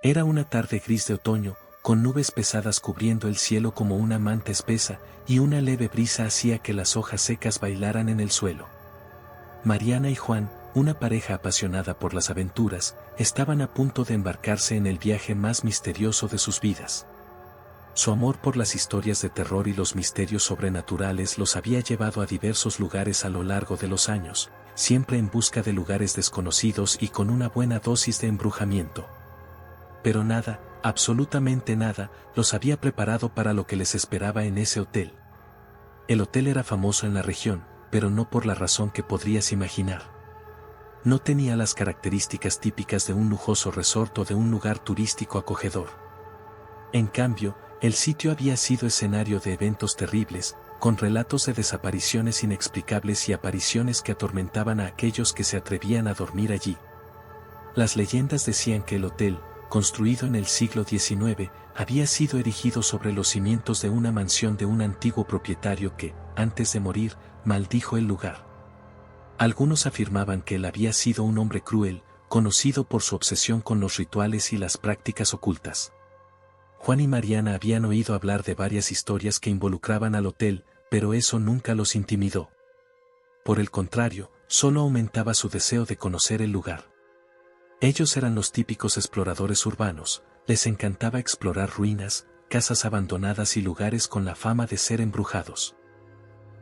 Era una tarde gris de otoño, con nubes pesadas cubriendo el cielo como una manta espesa, y una leve brisa hacía que las hojas secas bailaran en el suelo. Mariana y Juan, una pareja apasionada por las aventuras, estaban a punto de embarcarse en el viaje más misterioso de sus vidas. Su amor por las historias de terror y los misterios sobrenaturales los había llevado a diversos lugares a lo largo de los años, siempre en busca de lugares desconocidos y con una buena dosis de embrujamiento. Pero nada, absolutamente nada, los había preparado para lo que les esperaba en ese hotel. El hotel era famoso en la región, pero no por la razón que podrías imaginar. No tenía las características típicas de un lujoso resort o de un lugar turístico acogedor. En cambio, el sitio había sido escenario de eventos terribles, con relatos de desapariciones inexplicables y apariciones que atormentaban a aquellos que se atrevían a dormir allí. Las leyendas decían que el hotel, construido en el siglo XIX, había sido erigido sobre los cimientos de una mansión de un antiguo propietario que, antes de morir, maldijo el lugar. Algunos afirmaban que él había sido un hombre cruel, conocido por su obsesión con los rituales y las prácticas ocultas. Juan y Mariana habían oído hablar de varias historias que involucraban al hotel, pero eso nunca los intimidó. Por el contrario, solo aumentaba su deseo de conocer el lugar. Ellos eran los típicos exploradores urbanos, les encantaba explorar ruinas, casas abandonadas y lugares con la fama de ser embrujados.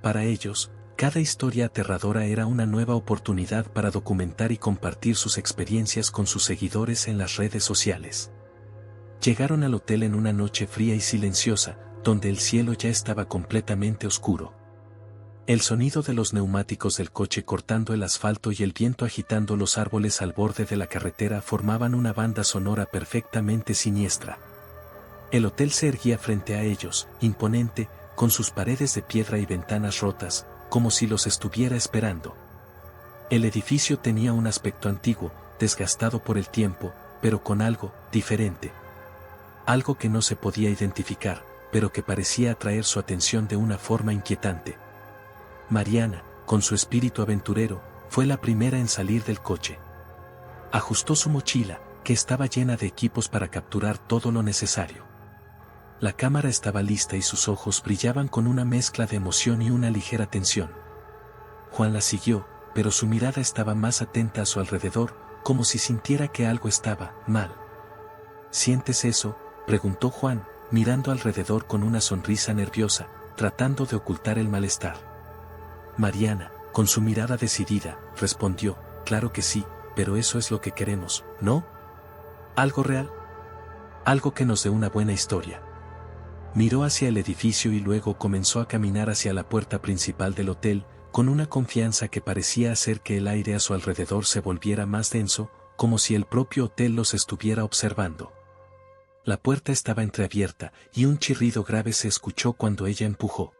Para ellos, cada historia aterradora era una nueva oportunidad para documentar y compartir sus experiencias con sus seguidores en las redes sociales. Llegaron al hotel en una noche fría y silenciosa, donde el cielo ya estaba completamente oscuro. El sonido de los neumáticos del coche cortando el asfalto y el viento agitando los árboles al borde de la carretera formaban una banda sonora perfectamente siniestra. El hotel se erguía frente a ellos, imponente, con sus paredes de piedra y ventanas rotas, como si los estuviera esperando. El edificio tenía un aspecto antiguo, desgastado por el tiempo, pero con algo diferente. Algo que no se podía identificar, pero que parecía atraer su atención de una forma inquietante. Mariana, con su espíritu aventurero, fue la primera en salir del coche. Ajustó su mochila, que estaba llena de equipos para capturar todo lo necesario. La cámara estaba lista y sus ojos brillaban con una mezcla de emoción y una ligera tensión. Juan la siguió, pero su mirada estaba más atenta a su alrededor, como si sintiera que algo estaba mal. ¿Sientes eso?, preguntó Juan, mirando alrededor con una sonrisa nerviosa, tratando de ocultar el malestar. Mariana, con su mirada decidida, respondió, claro que sí, pero eso es lo que queremos, ¿no? ¿Algo real? Algo que nos dé una buena historia. Miró hacia el edificio y luego comenzó a caminar hacia la puerta principal del hotel, con una confianza que parecía hacer que el aire a su alrededor se volviera más denso, como si el propio hotel los estuviera observando. La puerta estaba entreabierta, y un chirrido grave se escuchó cuando ella empujó.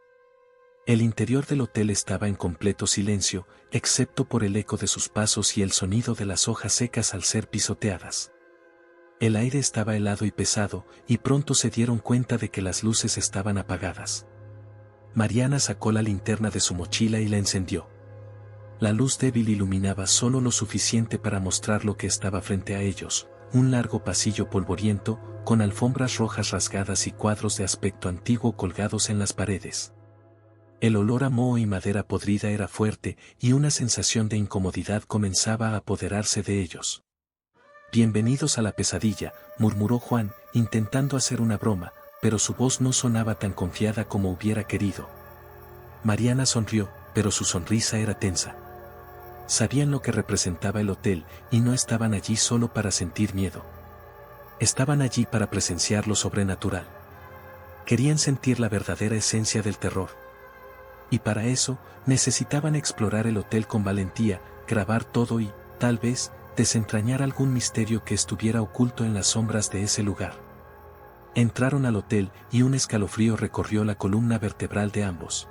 El interior del hotel estaba en completo silencio, excepto por el eco de sus pasos y el sonido de las hojas secas al ser pisoteadas. El aire estaba helado y pesado, y pronto se dieron cuenta de que las luces estaban apagadas. Mariana sacó la linterna de su mochila y la encendió. La luz débil iluminaba solo lo suficiente para mostrar lo que estaba frente a ellos, un largo pasillo polvoriento, con alfombras rojas rasgadas y cuadros de aspecto antiguo colgados en las paredes. El olor a moho y madera podrida era fuerte, y una sensación de incomodidad comenzaba a apoderarse de ellos. «Bienvenidos a la pesadilla», murmuró Juan, intentando hacer una broma, pero su voz no sonaba tan confiada como hubiera querido. Mariana sonrió, pero su sonrisa era tensa. Sabían lo que representaba el hotel, y no estaban allí solo para sentir miedo. Estaban allí para presenciar lo sobrenatural. Querían sentir la verdadera esencia del terror. Y para eso, necesitaban explorar el hotel con valentía, grabar todo y, tal vez, desentrañar algún misterio que estuviera oculto en las sombras de ese lugar. Entraron al hotel y un escalofrío recorrió la columna vertebral de ambos.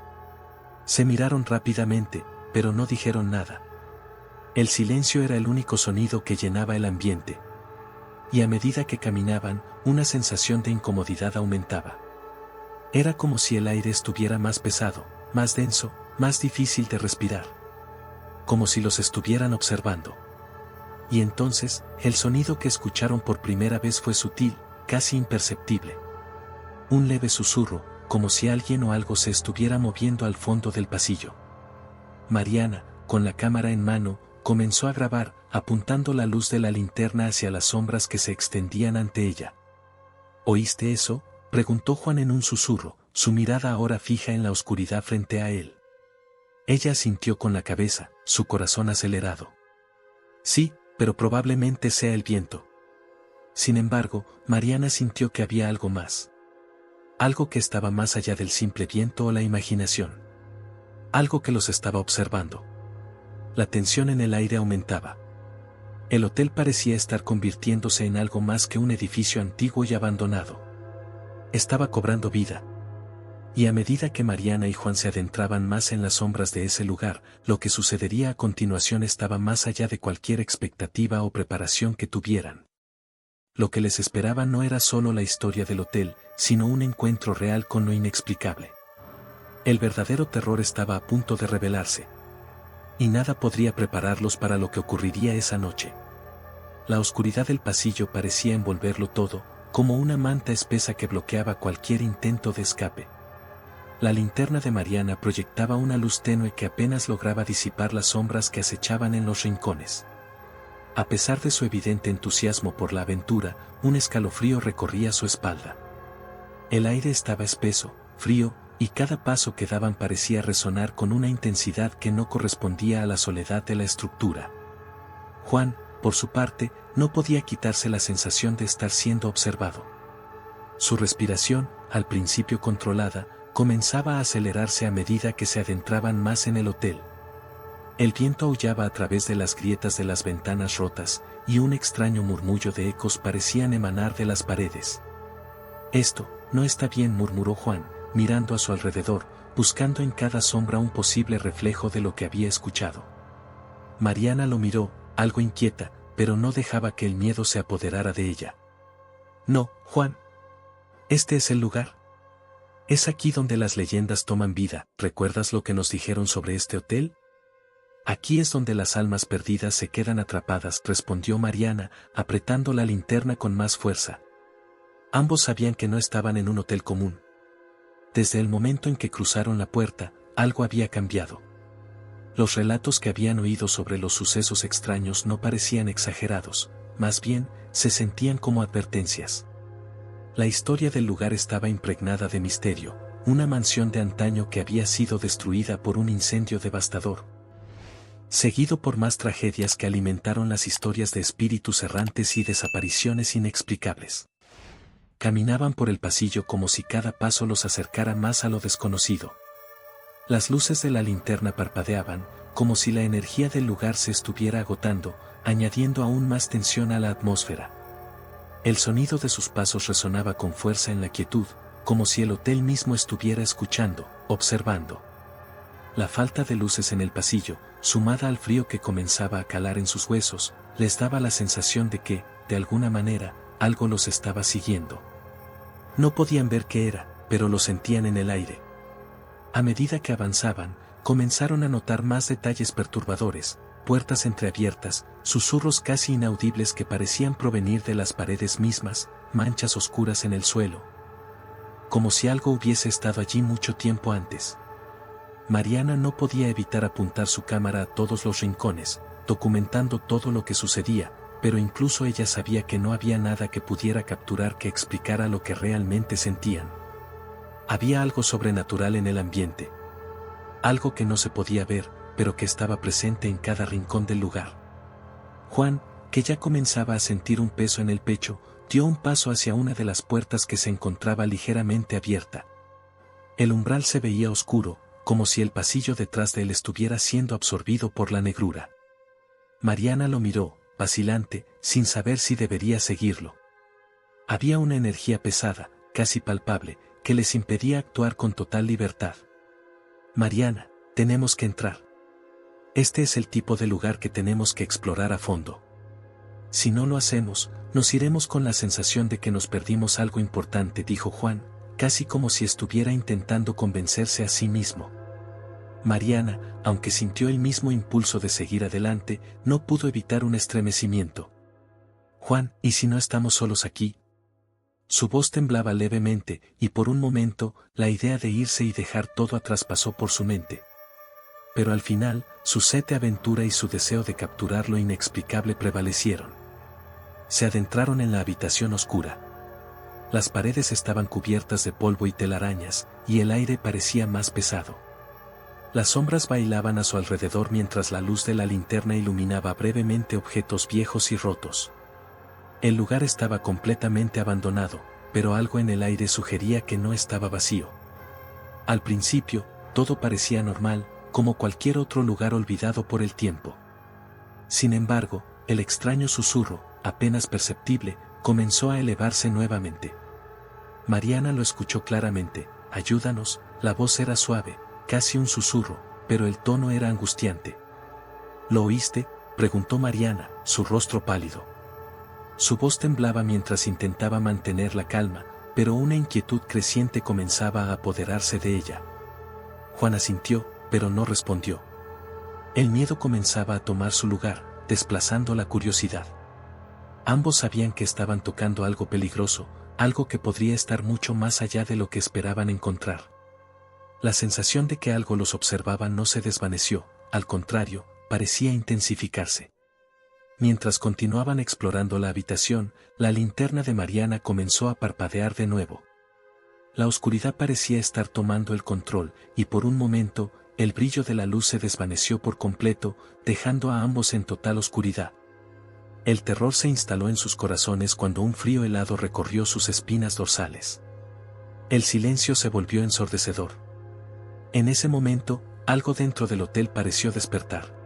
Se miraron rápidamente, pero no dijeron nada. El silencio era el único sonido que llenaba el ambiente. Y a medida que caminaban, una sensación de incomodidad aumentaba. Era como si el aire estuviera más pesado, más denso, más difícil de respirar. Como si los estuvieran observando. Y entonces, el sonido que escucharon por primera vez fue sutil, casi imperceptible. Un leve susurro, como si alguien o algo se estuviera moviendo al fondo del pasillo. Mariana, con la cámara en mano, comenzó a grabar, apuntando la luz de la linterna hacia las sombras que se extendían ante ella. ¿Oíste eso?, preguntó Juan en un susurro, su mirada ahora fija en la oscuridad frente a él. Ella asintió con la cabeza, su corazón acelerado. Sí, pero probablemente sea el viento. Sin embargo, Mariana sintió que había algo más. Algo que estaba más allá del simple viento o la imaginación. Algo que los estaba observando. La tensión en el aire aumentaba. El hotel parecía estar convirtiéndose en algo más que un edificio antiguo y abandonado. Estaba cobrando vida. Y a medida que Mariana y Juan se adentraban más en las sombras de ese lugar, lo que sucedería a continuación estaba más allá de cualquier expectativa o preparación que tuvieran. Lo que les esperaba no era solo la historia del hotel, sino un encuentro real con lo inexplicable. El verdadero terror estaba a punto de revelarse. Y nada podría prepararlos para lo que ocurriría esa noche. La oscuridad del pasillo parecía envolverlo todo, como una manta espesa que bloqueaba cualquier intento de escape. La linterna de Mariana proyectaba una luz tenue que apenas lograba disipar las sombras que acechaban en los rincones. A pesar de su evidente entusiasmo por la aventura, un escalofrío recorría su espalda. El aire estaba espeso, frío, y cada paso que daban parecía resonar con una intensidad que no correspondía a la soledad de la estructura. Juan, por su parte, no podía quitarse la sensación de estar siendo observado. Su respiración, al principio controlada, comenzaba a acelerarse a medida que se adentraban más en el hotel. El viento aullaba a través de las grietas de las ventanas rotas, y un extraño murmullo de ecos parecían emanar de las paredes. «Esto no está bien», murmuró Juan, mirando a su alrededor, buscando en cada sombra un posible reflejo de lo que había escuchado. Mariana lo miró, algo inquieta, pero no dejaba que el miedo se apoderara de ella. «No, Juan. Este es el lugar. Es aquí donde las leyendas toman vida. ¿Recuerdas lo que nos dijeron sobre este hotel? Aquí es donde las almas perdidas se quedan atrapadas», respondió Mariana, apretando la linterna con más fuerza. Ambos sabían que no estaban en un hotel común. Desde el momento en que cruzaron la puerta, algo había cambiado. Los relatos que habían oído sobre los sucesos extraños no parecían exagerados, más bien, se sentían como advertencias. La historia del lugar estaba impregnada de misterio, una mansión de antaño que había sido destruida por un incendio devastador, seguido por más tragedias que alimentaron las historias de espíritus errantes y desapariciones inexplicables. Caminaban por el pasillo como si cada paso los acercara más a lo desconocido. Las luces de la linterna parpadeaban, como si la energía del lugar se estuviera agotando, añadiendo aún más tensión a la atmósfera. El sonido de sus pasos resonaba con fuerza en la quietud, como si el hotel mismo estuviera escuchando, observando. La falta de luces en el pasillo, sumada al frío que comenzaba a calar en sus huesos, les daba la sensación de que, de alguna manera, algo los estaba siguiendo. No podían ver qué era, pero lo sentían en el aire. A medida que avanzaban, comenzaron a notar más detalles perturbadores, puertas entreabiertas, susurros casi inaudibles que parecían provenir de las paredes mismas, manchas oscuras en el suelo. Como si algo hubiese estado allí mucho tiempo antes. Mariana no podía evitar apuntar su cámara a todos los rincones, documentando todo lo que sucedía, pero incluso ella sabía que no había nada que pudiera capturar que explicara lo que realmente sentían. Había algo sobrenatural en el ambiente. Algo que no se podía ver, pero que estaba presente en cada rincón del lugar. Juan, que ya comenzaba a sentir un peso en el pecho, dio un paso hacia una de las puertas que se encontraba ligeramente abierta. El umbral se veía oscuro, como si el pasillo detrás de él estuviera siendo absorbido por la negrura. Mariana lo miró, vacilante, sin saber si debería seguirlo. Había una energía pesada, casi palpable, que les impedía actuar con total libertad. «Mariana, tenemos que entrar. Este es el tipo de lugar que tenemos que explorar a fondo. Si no lo hacemos, nos iremos con la sensación de que nos perdimos algo importante», dijo Juan, casi como si estuviera intentando convencerse a sí mismo. Mariana, aunque sintió el mismo impulso de seguir adelante, no pudo evitar un estremecimiento. Juan, ¿y si no estamos solos aquí? Su voz temblaba levemente, y por un momento, la idea de irse y dejar todo atrás pasó por su mente. Pero al final, su sed de aventura y su deseo de capturar lo inexplicable prevalecieron. Se adentraron en la habitación oscura. Las paredes estaban cubiertas de polvo y telarañas, y el aire parecía más pesado. Las sombras bailaban a su alrededor mientras la luz de la linterna iluminaba brevemente objetos viejos y rotos. El lugar estaba completamente abandonado, pero algo en el aire sugería que no estaba vacío. Al principio, todo parecía normal, como cualquier otro lugar olvidado por el tiempo. Sin embargo, el extraño susurro, apenas perceptible, comenzó a elevarse nuevamente. Mariana lo escuchó claramente. Ayúdanos. La voz era suave, casi un susurro, pero el tono era angustiante. ¿Lo oíste?, preguntó Mariana, su rostro pálido. Su voz temblaba mientras intentaba mantener la calma, pero una inquietud creciente comenzaba a apoderarse de ella. Juan asintió, pero no respondió. El miedo comenzaba a tomar su lugar, desplazando la curiosidad. Ambos sabían que estaban tocando algo peligroso, algo que podría estar mucho más allá de lo que esperaban encontrar. La sensación de que algo los observaba no se desvaneció, al contrario, parecía intensificarse. Mientras continuaban explorando la habitación, la linterna de Mariana comenzó a parpadear de nuevo. La oscuridad parecía estar tomando el control, y por un momento, el brillo de la luz se desvaneció por completo, dejando a ambos en total oscuridad. El terror se instaló en sus corazones cuando un frío helado recorrió sus espinas dorsales. El silencio se volvió ensordecedor. En ese momento, algo dentro del hotel pareció despertar.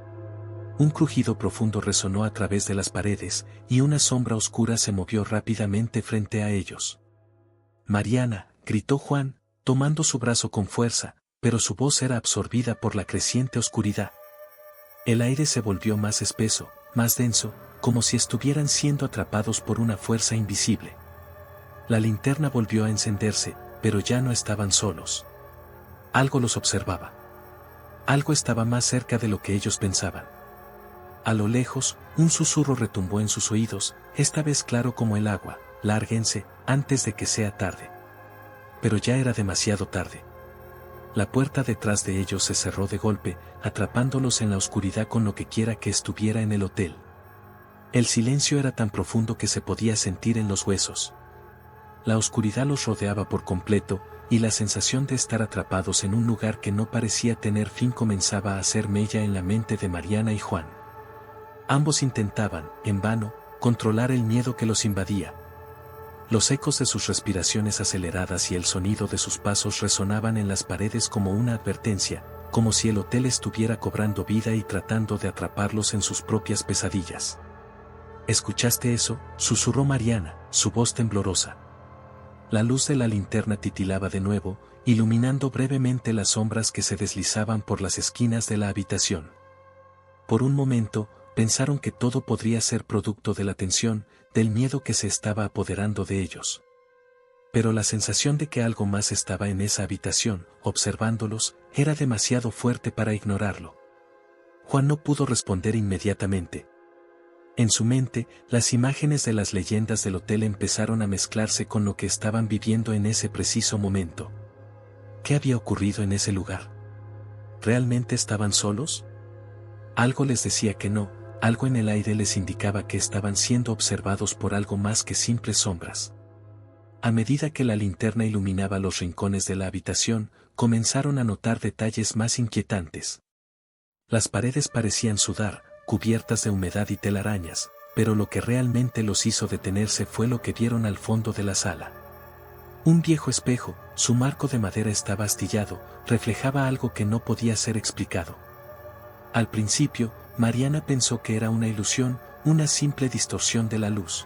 Un crujido profundo resonó a través de las paredes, y una sombra oscura se movió rápidamente frente a ellos. «Mariana», gritó Juan, tomando su brazo con fuerza, pero su voz era absorbida por la creciente oscuridad. El aire se volvió más espeso, más denso, como si estuvieran siendo atrapados por una fuerza invisible. La linterna volvió a encenderse, pero ya no estaban solos. Algo los observaba. Algo estaba más cerca de lo que ellos pensaban. A lo lejos, un susurro retumbó en sus oídos, esta vez claro como el agua: «Lárguense, antes de que sea tarde». Pero ya era demasiado tarde. La puerta detrás de ellos se cerró de golpe, atrapándolos en la oscuridad con lo que quiera que estuviera en el hotel. El silencio era tan profundo que se podía sentir en los huesos. La oscuridad los rodeaba por completo, y la sensación de estar atrapados en un lugar que no parecía tener fin comenzaba a hacer mella en la mente de Mariana y Juan. Ambos intentaban, en vano, controlar el miedo que los invadía. Los ecos de sus respiraciones aceleradas y el sonido de sus pasos resonaban en las paredes como una advertencia, como si el hotel estuviera cobrando vida y tratando de atraparlos en sus propias pesadillas. «¿Escuchaste eso?», susurró Mariana, su voz temblorosa. La luz de la linterna titilaba de nuevo, iluminando brevemente las sombras que se deslizaban por las esquinas de la habitación. Por un momento, pensaron que todo podría ser producto de la tensión, del miedo que se estaba apoderando de ellos. Pero la sensación de que algo más estaba en esa habitación, observándolos, era demasiado fuerte para ignorarlo. Juan no pudo responder inmediatamente. En su mente, las imágenes de las leyendas del hotel empezaron a mezclarse con lo que estaban viviendo en ese preciso momento. ¿Qué había ocurrido en ese lugar? ¿Realmente estaban solos? Algo les decía que no, algo en el aire les indicaba que estaban siendo observados por algo más que simples sombras. A medida que la linterna iluminaba los rincones de la habitación, comenzaron a notar detalles más inquietantes. Las paredes parecían sudar, cubiertas de humedad y telarañas, pero lo que realmente los hizo detenerse fue lo que vieron al fondo de la sala. Un viejo espejo, su marco de madera estaba astillado, reflejaba algo que no podía ser explicado. Al principio, Mariana pensó que era una ilusión, una simple distorsión de la luz.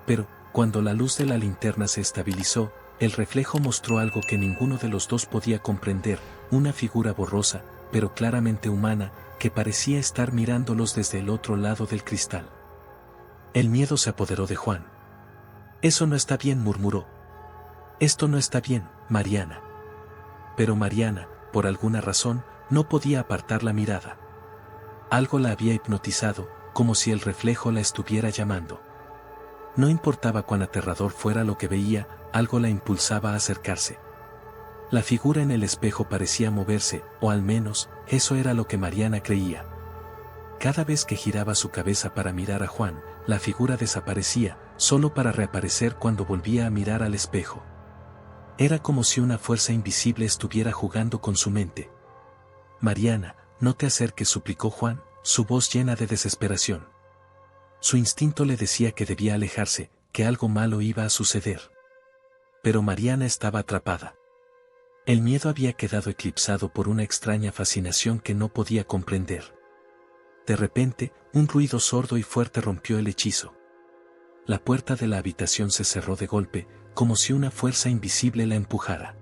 Pero, cuando la luz de la linterna se estabilizó, el reflejo mostró algo que ninguno de los dos podía comprender, una figura borrosa, pero claramente humana, que parecía estar mirándolos desde el otro lado del cristal. El miedo se apoderó de Juan. «Eso no está bien», murmuró. «Esto no está bien, Mariana». Pero Mariana, por alguna razón, No podía apartar la mirada. Algo la había hipnotizado, como si el reflejo la estuviera llamando. No importaba cuán aterrador fuera lo que veía, algo la impulsaba a acercarse. La figura en el espejo parecía moverse, o al menos, eso era lo que Mariana creía. Cada vez que giraba su cabeza para mirar a Juan, la figura desaparecía, solo para reaparecer cuando volvía a mirar al espejo. Era como si una fuerza invisible estuviera jugando con su mente. «Mariana, no te acerques», suplicó Juan, su voz llena de desesperación. Su instinto le decía que debía alejarse, que algo malo iba a suceder. Pero Mariana estaba atrapada. El miedo había quedado eclipsado por una extraña fascinación que no podía comprender. De repente, un ruido sordo y fuerte rompió el hechizo. La puerta de la habitación se cerró de golpe, como si una fuerza invisible la empujara.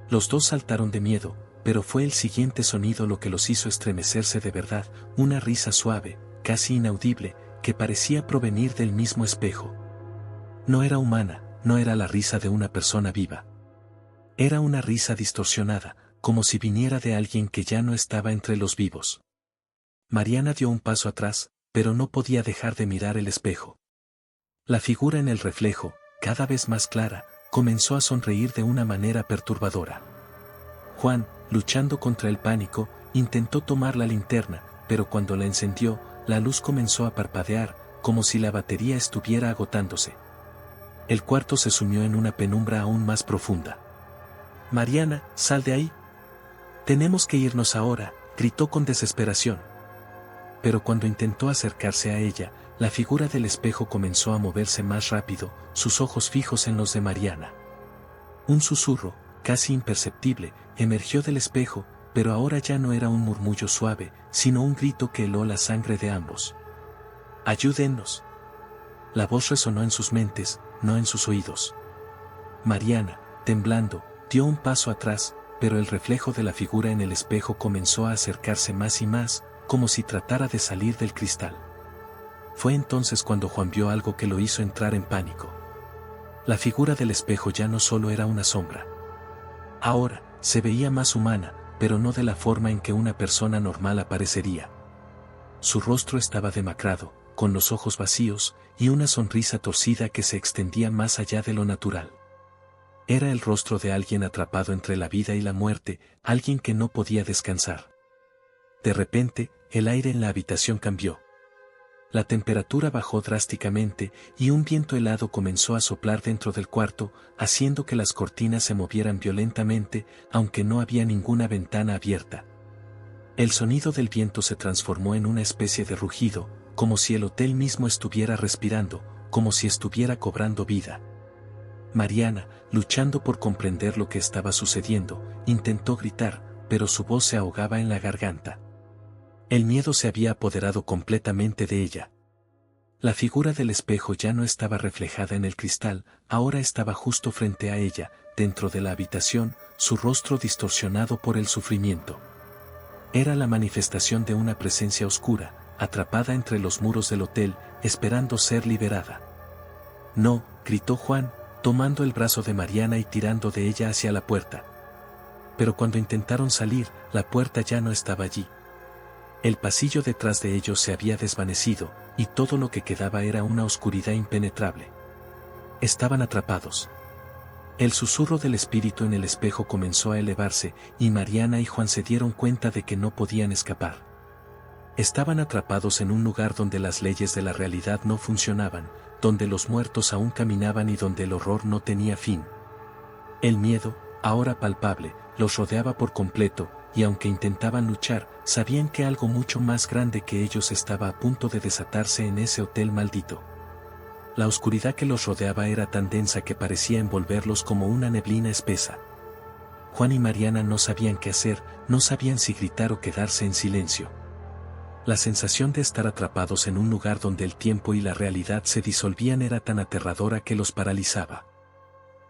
Los dos saltaron de miedo, pero fue el siguiente sonido lo que los hizo estremecerse de verdad, una risa suave, casi inaudible, que parecía provenir del mismo espejo. No era humana, no era la risa de una persona viva. Era una risa distorsionada, como si viniera de alguien que ya no estaba entre los vivos. Mariana dio un paso atrás, pero no podía dejar de mirar el espejo. La figura en el reflejo, cada vez más clara, comenzó a sonreír de una manera perturbadora. Juan, luchando contra el pánico, intentó tomar la linterna, pero cuando la encendió, la luz comenzó a parpadear, como si la batería estuviera agotándose. El cuarto se sumió en una penumbra aún más profunda. «Mariana, sal de ahí. Tenemos que irnos ahora», gritó con desesperación. Pero cuando intentó acercarse a ella, la figura del espejo comenzó a moverse más rápido, sus ojos fijos en los de Mariana. Un susurro, casi imperceptible, emergió del espejo, pero ahora ya no era un murmullo suave, sino un grito que heló la sangre de ambos. «¡Ayúdennos!». La voz resonó en sus mentes, no en sus oídos. Mariana, temblando, dio un paso atrás, pero el reflejo de la figura en el espejo comenzó a acercarse más y más, como si tratara de salir del cristal. Fue entonces cuando Juan vio algo que lo hizo entrar en pánico. La figura del espejo ya no solo era una sombra. Ahora, se veía más humana, pero no de la forma en que una persona normal aparecería. Su rostro estaba demacrado, con los ojos vacíos, y una sonrisa torcida que se extendía más allá de lo natural. Era el rostro de alguien atrapado entre la vida y la muerte, alguien que no podía descansar. De repente, el aire en la habitación cambió. La temperatura bajó drásticamente y un viento helado comenzó a soplar dentro del cuarto, haciendo que las cortinas se movieran violentamente, aunque no había ninguna ventana abierta. El sonido del viento se transformó en una especie de rugido, como si el hotel mismo estuviera respirando, como si estuviera cobrando vida. Mariana, luchando por comprender lo que estaba sucediendo, intentó gritar, pero su voz se ahogaba en la garganta. El miedo se había apoderado completamente de ella. La figura del espejo ya no estaba reflejada en el cristal, ahora estaba justo frente a ella, dentro de la habitación, su rostro distorsionado por el sufrimiento. Era la manifestación de una presencia oscura, atrapada entre los muros del hotel, esperando ser liberada. «No», gritó Juan, tomando el brazo de Mariana y tirando de ella hacia la puerta. Pero cuando intentaron salir, la puerta ya no estaba allí. El pasillo detrás de ellos se había desvanecido, y todo lo que quedaba era una oscuridad impenetrable. Estaban atrapados. El susurro del espíritu en el espejo comenzó a elevarse, y Mariana y Juan se dieron cuenta de que no podían escapar. Estaban atrapados en un lugar donde las leyes de la realidad no funcionaban, donde los muertos aún caminaban y donde el horror no tenía fin. El miedo, ahora palpable, los rodeaba por completo, y aunque intentaban luchar, sabían que algo mucho más grande que ellos estaba a punto de desatarse en ese hotel maldito. La oscuridad que los rodeaba era tan densa que parecía envolverlos como una neblina espesa. Juan y Mariana no sabían qué hacer, no sabían si gritar o quedarse en silencio. La sensación de estar atrapados en un lugar donde el tiempo y la realidad se disolvían era tan aterradora que los paralizaba.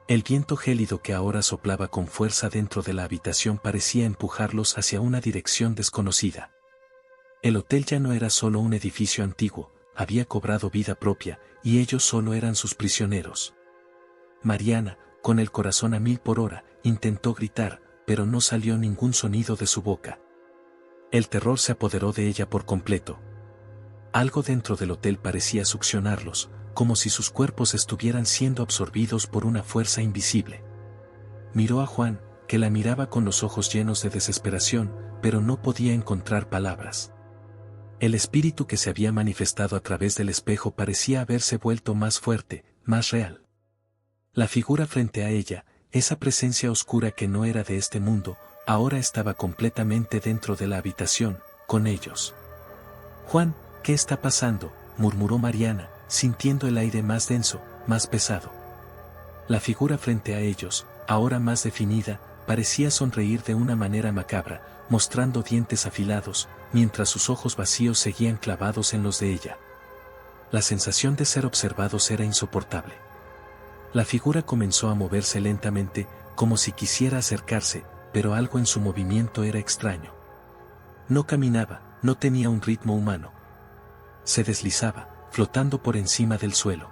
El viento gélido que ahora soplaba con fuerza dentro de la habitación parecía empujarlos hacia una dirección desconocida. El hotel ya no era solo un edificio antiguo, había cobrado vida propia, y ellos solo eran sus prisioneros. Mariana, con el corazón a 1000 por hora, intentó gritar, pero no salió ningún sonido de su boca. El terror se apoderó de ella por completo. Algo dentro del hotel parecía succionarlos, como si sus cuerpos estuvieran siendo absorbidos por una fuerza invisible. Miró a Juan, que la miraba con los ojos llenos de desesperación, pero no podía encontrar palabras. El espíritu que se había manifestado a través del espejo parecía haberse vuelto más fuerte, más real. La figura frente a ella, esa presencia oscura que no era de este mundo, ahora estaba completamente dentro de la habitación, con ellos. «Juan, ¿qué está pasando?», murmuró Mariana, sintiendo el aire más denso, más pesado. La figura frente a ellos, ahora más definida, parecía sonreír de una manera macabra, mostrando dientes afilados, mientras sus ojos vacíos seguían clavados en los de ella. La sensación de ser observados era insoportable. La figura comenzó a moverse lentamente, como si quisiera acercarse, pero algo en su movimiento era extraño. No caminaba, no tenía un ritmo humano. Se deslizaba, flotando por encima del suelo.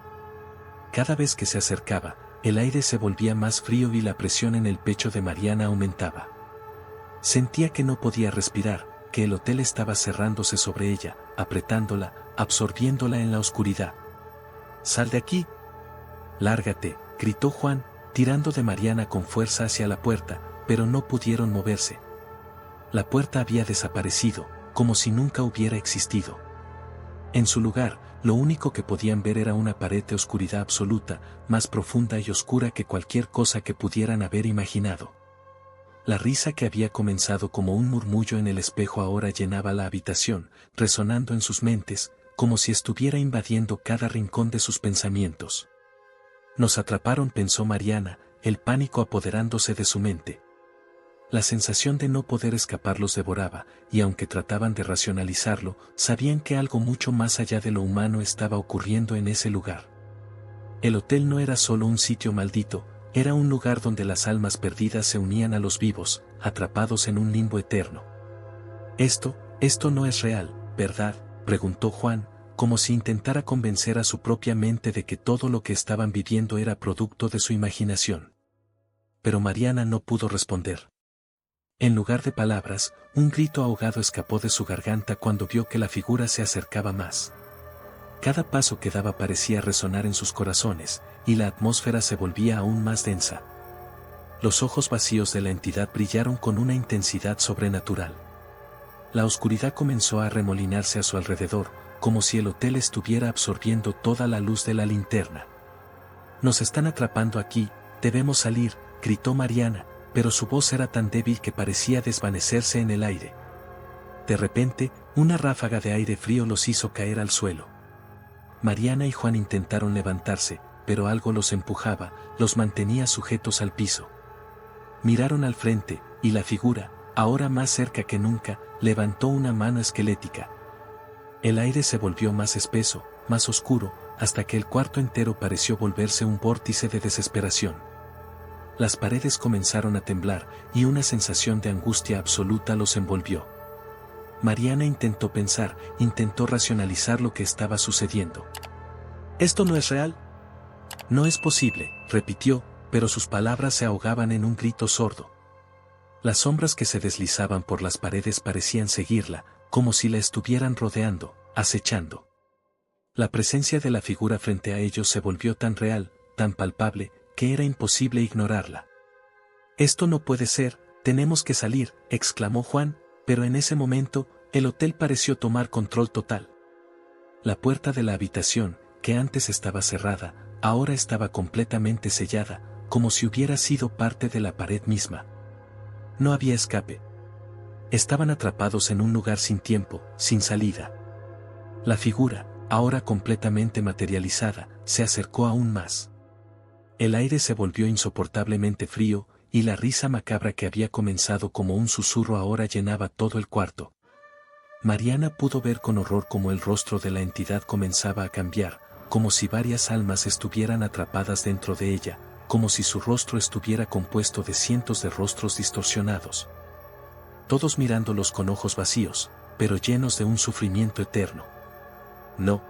Cada vez que se acercaba, el aire se volvía más frío y la presión en el pecho de Mariana aumentaba. Sentía que no podía respirar, que el hotel estaba cerrándose sobre ella, apretándola, absorbiéndola en la oscuridad. «¡Sal de aquí! ¡Lárgate!», gritó Juan, tirando de Mariana con fuerza hacia la puerta, pero no pudieron moverse. La puerta había desaparecido, como si nunca hubiera existido. En su lugar, lo único que podían ver era una pared de oscuridad absoluta, más profunda y oscura que cualquier cosa que pudieran haber imaginado. La risa que había comenzado como un murmullo en el espejo ahora llenaba la habitación, resonando en sus mentes, como si estuviera invadiendo cada rincón de sus pensamientos. «Nos atraparon», pensó Mariana, el pánico apoderándose de su mente. La sensación de no poder escapar los devoraba, y aunque trataban de racionalizarlo, sabían que algo mucho más allá de lo humano estaba ocurriendo en ese lugar. El hotel no era solo un sitio maldito, era un lugar donde las almas perdidas se unían a los vivos, atrapados en un limbo eterno. Esto no es real, ¿verdad?», preguntó Juan, como si intentara convencer a su propia mente de que todo lo que estaban viviendo era producto de su imaginación. Pero Mariana no pudo responder. En lugar de palabras, un grito ahogado escapó de su garganta cuando vio que la figura se acercaba más. Cada paso que daba parecía resonar en sus corazones, y la atmósfera se volvía aún más densa. Los ojos vacíos de la entidad brillaron con una intensidad sobrenatural. La oscuridad comenzó a arremolinarse a su alrededor, como si el hotel estuviera absorbiendo toda la luz de la linterna. «Nos están atrapando aquí, debemos salir», gritó Mariana, pero su voz era tan débil que parecía desvanecerse en el aire. De repente, una ráfaga de aire frío los hizo caer al suelo. Mariana y Juan intentaron levantarse, pero algo los empujaba, los mantenía sujetos al piso. Miraron al frente, y la figura, ahora más cerca que nunca, levantó una mano esquelética. El aire se volvió más espeso, más oscuro, hasta que el cuarto entero pareció volverse un vórtice de desesperación. Las paredes comenzaron a temblar, y una sensación de angustia absoluta los envolvió. Mariana intentó pensar, intentó racionalizar lo que estaba sucediendo. «Esto no es real. No es posible», repitió, pero sus palabras se ahogaban en un grito sordo. Las sombras que se deslizaban por las paredes parecían seguirla, como si la estuvieran rodeando, acechando. La presencia de la figura frente a ellos se volvió tan real, tan palpable, que era imposible ignorarla. «Esto no puede ser, tenemos que salir», exclamó Juan, pero en ese momento, el hotel pareció tomar control total. La puerta de la habitación, que antes estaba cerrada, ahora estaba completamente sellada, como si hubiera sido parte de la pared misma. No había escape. Estaban atrapados en un lugar sin tiempo, sin salida. La figura, ahora completamente materializada, se acercó aún más. El aire se volvió insoportablemente frío, y la risa macabra que había comenzado como un susurro ahora llenaba todo el cuarto. Mariana pudo ver con horror cómo el rostro de la entidad comenzaba a cambiar, como si varias almas estuvieran atrapadas dentro de ella, como si su rostro estuviera compuesto de cientos de rostros distorsionados. Todos mirándolos con ojos vacíos, pero llenos de un sufrimiento eterno. «No.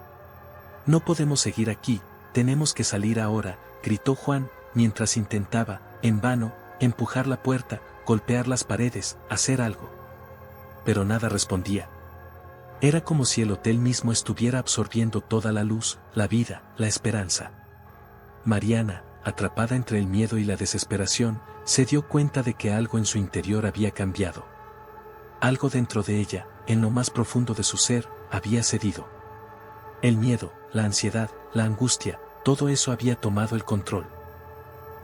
No podemos seguir aquí, tenemos que salir ahora», gritó Juan, mientras intentaba, en vano, empujar la puerta, golpear las paredes, hacer algo. pero nada respondía. Era como si el hotel mismo estuviera absorbiendo toda la luz, la vida, la esperanza. Mariana, atrapada entre el miedo y la desesperación, se dio cuenta de que algo en su interior había cambiado. Algo dentro de ella, en lo más profundo de su ser, había cedido. El miedo, la ansiedad, la angustia, todo eso había tomado el control.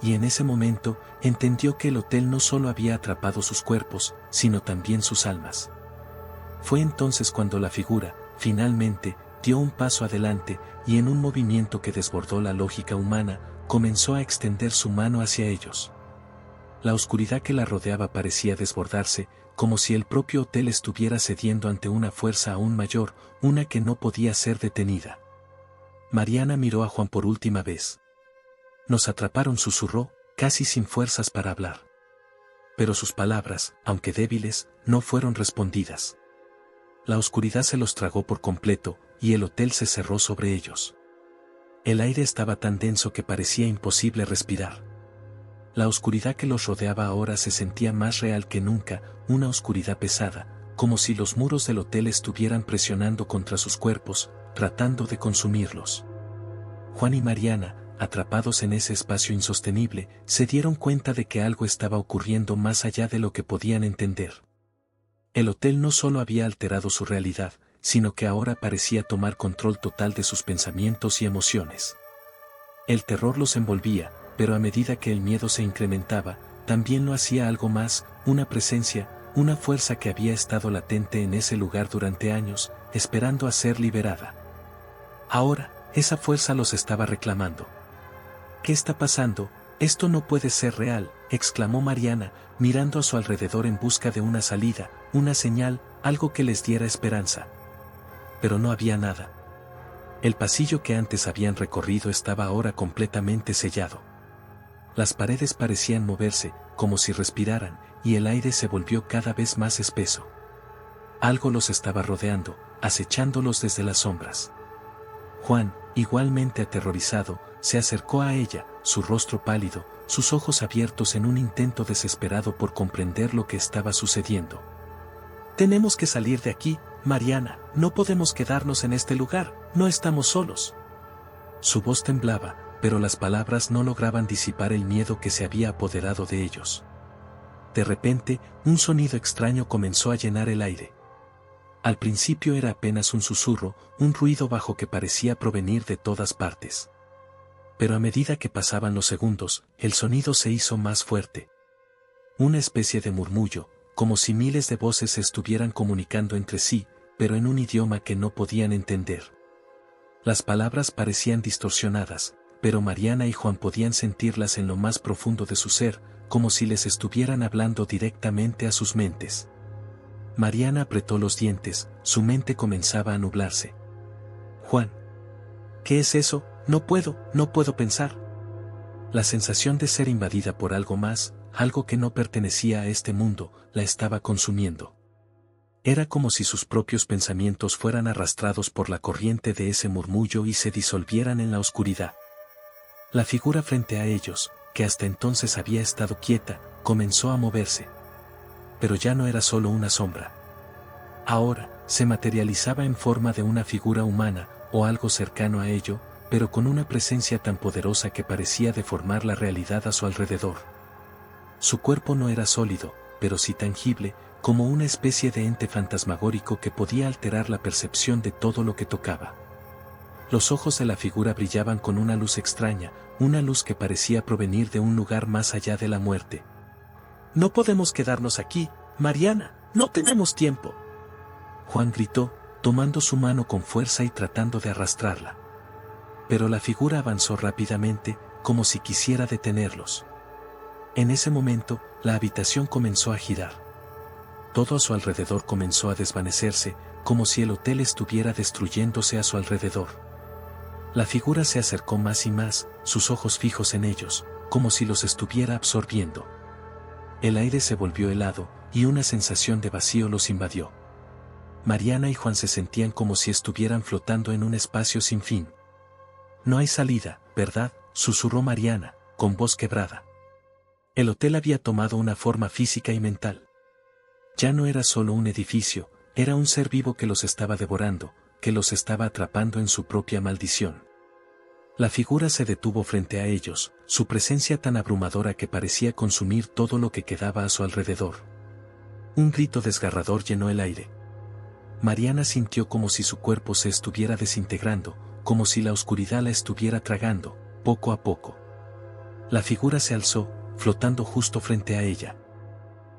Y en ese momento, entendió que el hotel no solo había atrapado sus cuerpos, sino también sus almas. Fue entonces cuando la figura, finalmente, dio un paso adelante, y en un movimiento que desbordó la lógica humana, comenzó a extender su mano hacia ellos. La oscuridad que la rodeaba parecía desbordarse, como si el propio hotel estuviera cediendo ante una fuerza aún mayor, una que no podía ser detenida. Mariana miró a Juan por última vez. Nos atraparon, susurró, casi sin fuerzas para hablar. Pero sus palabras, aunque débiles, no fueron respondidas. La oscuridad se los tragó por completo, y el hotel se cerró sobre ellos. El aire estaba tan denso que parecía imposible respirar. La oscuridad que los rodeaba ahora se sentía más real que nunca, una oscuridad pesada, como si los muros del hotel estuvieran presionando contra sus cuerpos, tratando de consumirlos. Juan y Mariana, atrapados en ese espacio insostenible, se dieron cuenta de que algo estaba ocurriendo más allá de lo que podían entender. El hotel no solo había alterado su realidad, sino que ahora parecía tomar control total de sus pensamientos y emociones. El terror los envolvía, pero a medida que el miedo se incrementaba, también lo hacía algo más, una presencia, una fuerza que había estado latente en ese lugar durante años, esperando a ser liberada. Ahora, esa fuerza los estaba reclamando. ¿Qué está pasando? Esto no puede ser real, exclamó Mariana, mirando a su alrededor en busca de una salida, una señal, algo que les diera esperanza. Pero no había nada. El pasillo que antes habían recorrido estaba ahora completamente sellado. Las paredes parecían moverse, como si respiraran, y el aire se volvió cada vez más espeso. Algo los estaba rodeando, acechándolos desde las sombras. Juan, igualmente aterrorizado, se acercó a ella, su rostro pálido, sus ojos abiertos en un intento desesperado por comprender lo que estaba sucediendo. «Tenemos que salir de aquí, Mariana, no podemos quedarnos en este lugar, no estamos solos». Su voz temblaba, pero las palabras no lograban disipar el miedo que se había apoderado de ellos. De repente, un sonido extraño comenzó a llenar el aire. Al principio era apenas un susurro, un ruido bajo que parecía provenir de todas partes. Pero a medida que pasaban los segundos, el sonido se hizo más fuerte. Una especie de murmullo, como si miles de voces se estuvieran comunicando entre sí, pero en un idioma que no podían entender. Las palabras parecían distorsionadas, pero Mariana y Juan podían sentirlas en lo más profundo de su ser, como si les estuvieran hablando directamente a sus mentes. Mariana apretó los dientes, su mente comenzaba a nublarse. «Juan, ¿qué es eso? No puedo pensar». La sensación de ser invadida por algo más, algo que no pertenecía a este mundo, la estaba consumiendo. Era como si sus propios pensamientos fueran arrastrados por la corriente de ese murmullo y se disolvieran en la oscuridad. La figura frente a ellos, que hasta entonces había estado quieta, comenzó a moverse. Pero ya no era solo una sombra. Ahora, se materializaba en forma de una figura humana, o algo cercano a ello, pero con una presencia tan poderosa que parecía deformar la realidad a su alrededor. Su cuerpo no era sólido, pero sí tangible, como una especie de ente fantasmagórico que podía alterar la percepción de todo lo que tocaba. Los ojos de la figura brillaban con una luz extraña, una luz que parecía provenir de un lugar más allá de la muerte. «No podemos quedarnos aquí, Mariana, no tenemos tiempo». Juan gritó, tomando su mano con fuerza y tratando de arrastrarla. Pero la figura avanzó rápidamente, como si quisiera detenerlos. En ese momento, la habitación comenzó a girar. Todo a su alrededor comenzó a desvanecerse, como si el hotel estuviera destruyéndose a su alrededor. La figura se acercó más y más, sus ojos fijos en ellos, como si los estuviera absorbiendo. El aire se volvió helado, y una sensación de vacío los invadió. Mariana y Juan se sentían como si estuvieran flotando en un espacio sin fin. «No hay salida, ¿verdad?», susurró Mariana, con voz quebrada. El hotel había tomado una forma física y mental. Ya no era solo un edificio, era un ser vivo que los estaba devorando, que los estaba atrapando en su propia maldición. La figura se detuvo frente a ellos, su presencia tan abrumadora que parecía consumir todo lo que quedaba a su alrededor. Un grito desgarrador llenó el aire. Mariana sintió como si su cuerpo se estuviera desintegrando, como si la oscuridad la estuviera tragando, poco a poco. La figura se alzó, flotando justo frente a ella.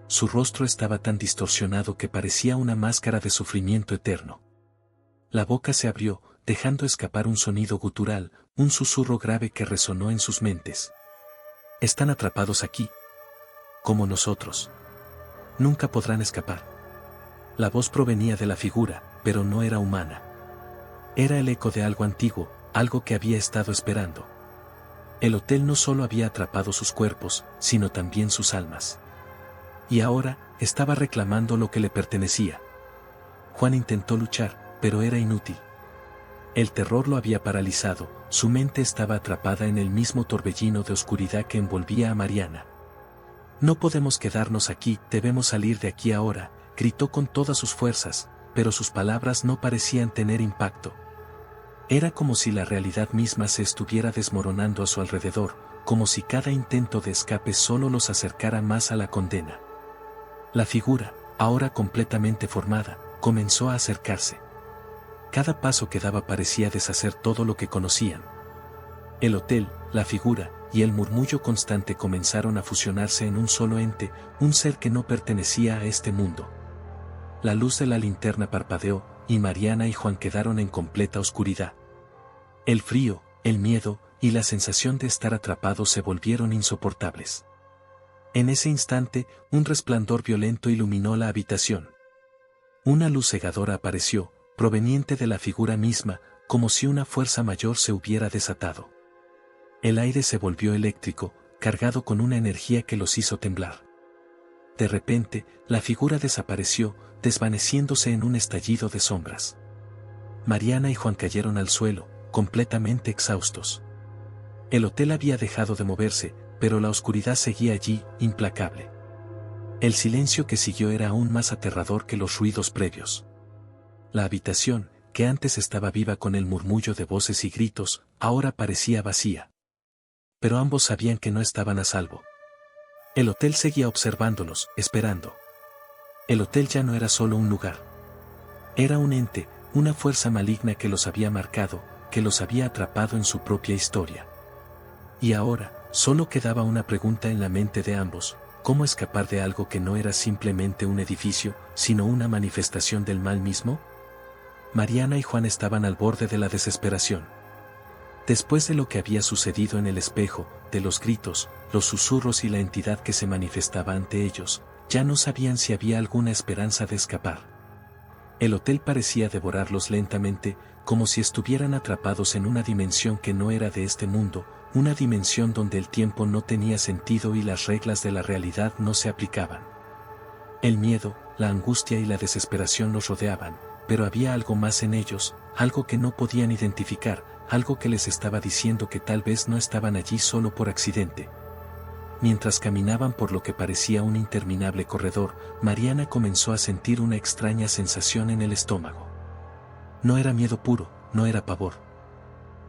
Su rostro estaba tan distorsionado que parecía una máscara de sufrimiento eterno. La boca se abrió, dejando escapar un sonido gutural, un susurro grave que resonó en sus mentes. Están atrapados aquí. Como nosotros. Nunca podrán escapar. La voz provenía de la figura, pero no era humana. Era el eco de algo antiguo, algo que había estado esperando. El hotel no solo había atrapado sus cuerpos, sino también sus almas. Y ahora, estaba reclamando lo que le pertenecía. Juan intentó luchar, pero era inútil. El terror lo había paralizado, su mente estaba atrapada en el mismo torbellino de oscuridad que envolvía a Mariana. No podemos quedarnos aquí, debemos salir de aquí ahora, gritó con todas sus fuerzas, pero sus palabras no parecían tener impacto. Era como si la realidad misma se estuviera desmoronando a su alrededor, como si cada intento de escape solo los acercara más a la condena. La figura, ahora completamente formada, comenzó a acercarse. Cada paso que daba parecía deshacer todo lo que conocían. El hotel, la figura, y el murmullo constante comenzaron a fusionarse en un solo ente, un ser que no pertenecía a este mundo. La luz de la linterna parpadeó, y Mariana y Juan quedaron en completa oscuridad. El frío, el miedo, y la sensación de estar atrapados se volvieron insoportables. En ese instante, un resplandor violento iluminó la habitación. Una luz cegadora apareció, proveniente de la figura misma, como si una fuerza mayor se hubiera desatado. El aire se volvió eléctrico, cargado con una energía que los hizo temblar. De repente, la figura desapareció, desvaneciéndose en un estallido de sombras. Mariana y Juan cayeron al suelo, completamente exhaustos. El hotel había dejado de moverse, pero la oscuridad seguía allí, implacable. El silencio que siguió era aún más aterrador que los ruidos previos. La habitación, que antes estaba viva con el murmullo de voces y gritos, ahora parecía vacía. Pero ambos sabían que no estaban a salvo. El hotel seguía observándolos, esperando. El hotel ya no era solo un lugar. Era un ente, una fuerza maligna que los había marcado, que los había atrapado en su propia historia. Y ahora, solo quedaba una pregunta en la mente de ambos: ¿cómo escapar de algo que no era simplemente un edificio, sino una manifestación del mal mismo? Mariana y Juan estaban al borde de la desesperación. Después de lo que había sucedido en el espejo, de los gritos, los susurros y la entidad que se manifestaba ante ellos, ya no sabían si había alguna esperanza de escapar. El hotel parecía devorarlos lentamente, como si estuvieran atrapados en una dimensión que no era de este mundo, una dimensión donde el tiempo no tenía sentido y las reglas de la realidad no se aplicaban. El miedo, la angustia y la desesperación los rodeaban, pero había algo más en ellos, algo que no podían identificar, algo que les estaba diciendo que tal vez no estaban allí solo por accidente. Mientras caminaban por lo que parecía un interminable corredor, Mariana comenzó a sentir una extraña sensación en el estómago. No era miedo puro, no era pavor.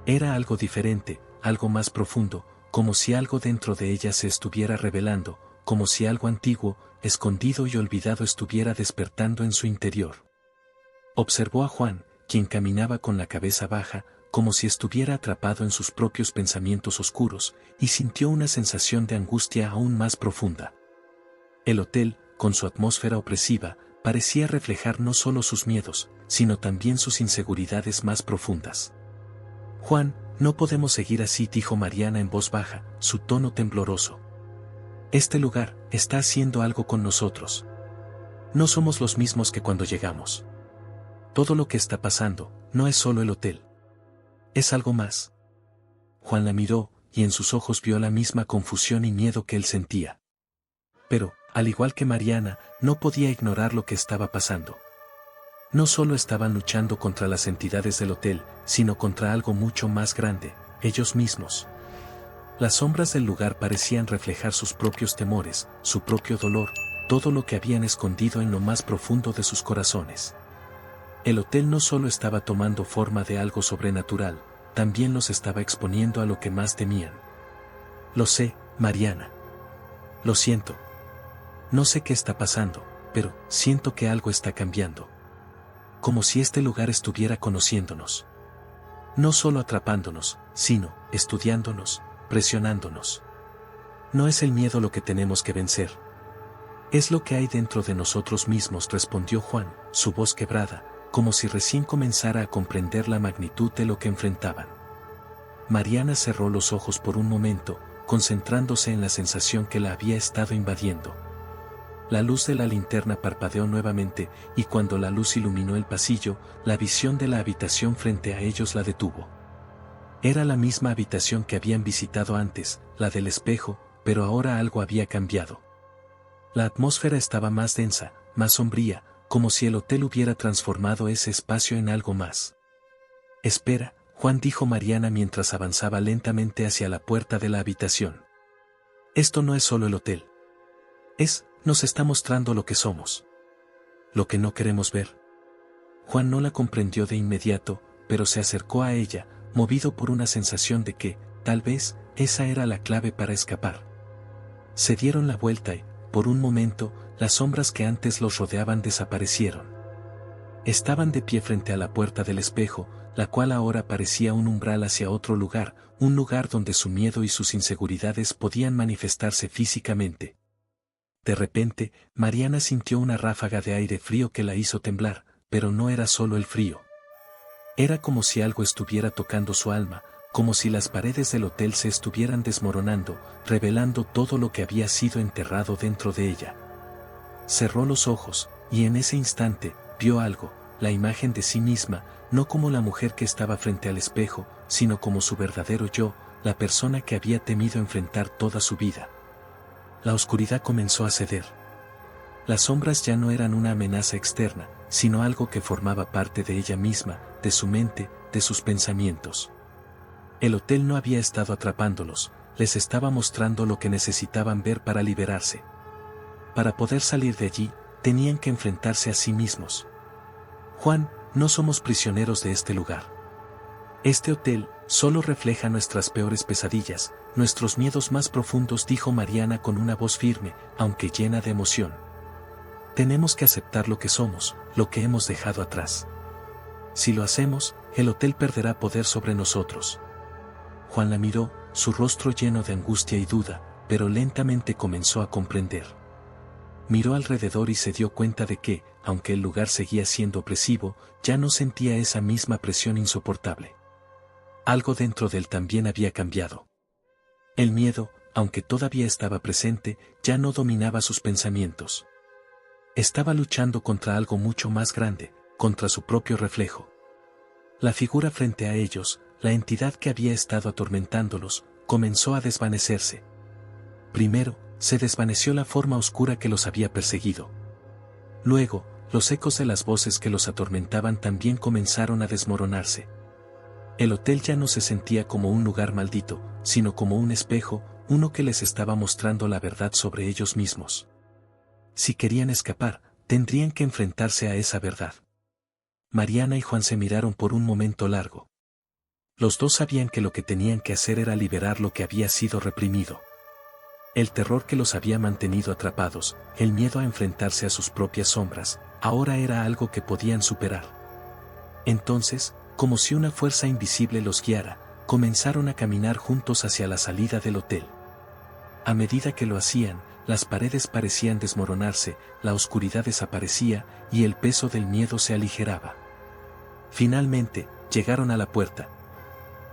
Era algo diferente, algo más profundo, como si algo dentro de ella se estuviera revelando, como si algo antiguo, escondido y olvidado estuviera despertando en su interior. Observó a Juan, quien caminaba con la cabeza baja, como si estuviera atrapado en sus propios pensamientos oscuros, y sintió una sensación de angustia aún más profunda. El hotel, con su atmósfera opresiva, parecía reflejar no solo sus miedos, sino también sus inseguridades más profundas. «Juan, no podemos seguir así», dijo Mariana en voz baja, su tono tembloroso. «Este lugar está haciendo algo con nosotros. No somos los mismos que cuando llegamos. Todo lo que está pasando no es solo el hotel. Es algo más». Juan la miró, y en sus ojos vio la misma confusión y miedo que él sentía. Pero, al igual que Mariana, no podía ignorar lo que estaba pasando. No solo estaban luchando contra las entidades del hotel, sino contra algo mucho más grande, ellos mismos. Las sombras del lugar parecían reflejar sus propios temores, su propio dolor, todo lo que habían escondido en lo más profundo de sus corazones. El hotel no solo estaba tomando forma de algo sobrenatural, también los estaba exponiendo a lo que más temían. Lo sé, Mariana. Lo siento. No sé qué está pasando, pero siento que algo está cambiando. Como si este lugar estuviera conociéndonos. No solo atrapándonos, sino estudiándonos, presionándonos. No es el miedo lo que tenemos que vencer. Es lo que hay dentro de nosotros mismos, respondió Juan, su voz quebrada, como si recién comenzara a comprender la magnitud de lo que enfrentaban. Mariana cerró los ojos por un momento, concentrándose en la sensación que la había estado invadiendo. La luz de la linterna parpadeó nuevamente, y cuando la luz iluminó el pasillo, la visión de la habitación frente a ellos la detuvo. Era la misma habitación que habían visitado antes, la del espejo, pero ahora algo había cambiado. La atmósfera estaba más densa, más sombría, como si el hotel hubiera transformado ese espacio en algo más. Espera, Juan, dijo Mariana mientras avanzaba lentamente hacia la puerta de la habitación. Esto no es solo el hotel. Nos está mostrando lo que somos. Lo que no queremos ver. Juan no la comprendió de inmediato, pero se acercó a ella, movido por una sensación de que, tal vez, esa era la clave para escapar. Se dieron la vuelta y, por un momento, las sombras que antes los rodeaban desaparecieron. Estaban de pie frente a la puerta del espejo, la cual ahora parecía un umbral hacia otro lugar, un lugar donde su miedo y sus inseguridades podían manifestarse físicamente. De repente, Mariana sintió una ráfaga de aire frío que la hizo temblar, pero no era solo el frío. Era como si algo estuviera tocando su alma, como si las paredes del hotel se estuvieran desmoronando, revelando todo lo que había sido enterrado dentro de ella. Cerró los ojos, y en ese instante, vio algo, la imagen de sí misma, no como la mujer que estaba frente al espejo, sino como su verdadero yo, la persona que había temido enfrentar toda su vida. La oscuridad comenzó a ceder. Las sombras ya no eran una amenaza externa, sino algo que formaba parte de ella misma, de su mente, de sus pensamientos. El hotel no había estado atrapándolos, les estaba mostrando lo que necesitaban ver para liberarse. Para poder salir de allí, tenían que enfrentarse a sí mismos. Juan, no somos prisioneros de este lugar. Este hotel solo refleja nuestras peores pesadillas, nuestros miedos más profundos, dijo Mariana con una voz firme, aunque llena de emoción. Tenemos que aceptar lo que somos, lo que hemos dejado atrás. Si lo hacemos, el hotel perderá poder sobre nosotros. Juan la miró, su rostro lleno de angustia y duda, pero lentamente comenzó a comprender. Miró alrededor y se dio cuenta de que, aunque el lugar seguía siendo opresivo, ya no sentía esa misma presión insoportable. Algo dentro de él también había cambiado. El miedo, aunque todavía estaba presente, ya no dominaba sus pensamientos. Estaba luchando contra algo mucho más grande, contra su propio reflejo. La figura frente a ellos, la entidad que había estado atormentándolos, comenzó a desvanecerse. Primero, se desvaneció la forma oscura que los había perseguido. Luego, los ecos de las voces que los atormentaban también comenzaron a desmoronarse. El hotel ya no se sentía como un lugar maldito, sino como un espejo, uno que les estaba mostrando la verdad sobre ellos mismos. Si querían escapar, tendrían que enfrentarse a esa verdad. Mariana y Juan se miraron por un momento largo. Los dos sabían que lo que tenían que hacer era liberar lo que había sido reprimido. El terror que los había mantenido atrapados, el miedo a enfrentarse a sus propias sombras, ahora era algo que podían superar. Entonces, como si una fuerza invisible los guiara, comenzaron a caminar juntos hacia la salida del hotel. A medida que lo hacían, las paredes parecían desmoronarse, la oscuridad desaparecía, y el peso del miedo se aligeraba. Finalmente, llegaron a la puerta.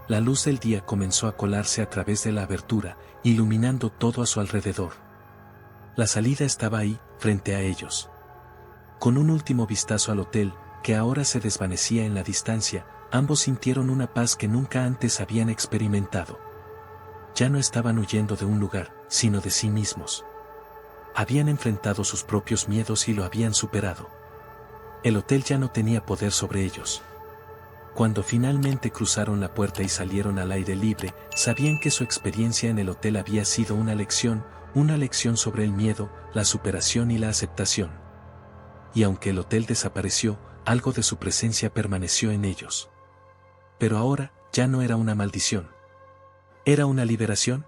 La luz del día comenzó a colarse a través de la abertura, iluminando todo a su alrededor. La salida estaba ahí, frente a ellos. Con un último vistazo al hotel, que ahora se desvanecía en la distancia, ambos sintieron una paz que nunca antes habían experimentado. Ya no estaban huyendo de un lugar, sino de sí mismos. Habían enfrentado sus propios miedos y lo habían superado. El hotel ya no tenía poder sobre ellos. Cuando finalmente cruzaron la puerta y salieron al aire libre, sabían que su experiencia en el hotel había sido una lección, una lección sobre el miedo, la superación y la aceptación. Y aunque el hotel desapareció, algo de su presencia permaneció en ellos. Pero ahora, ya no era una maldición. ¿Era una liberación?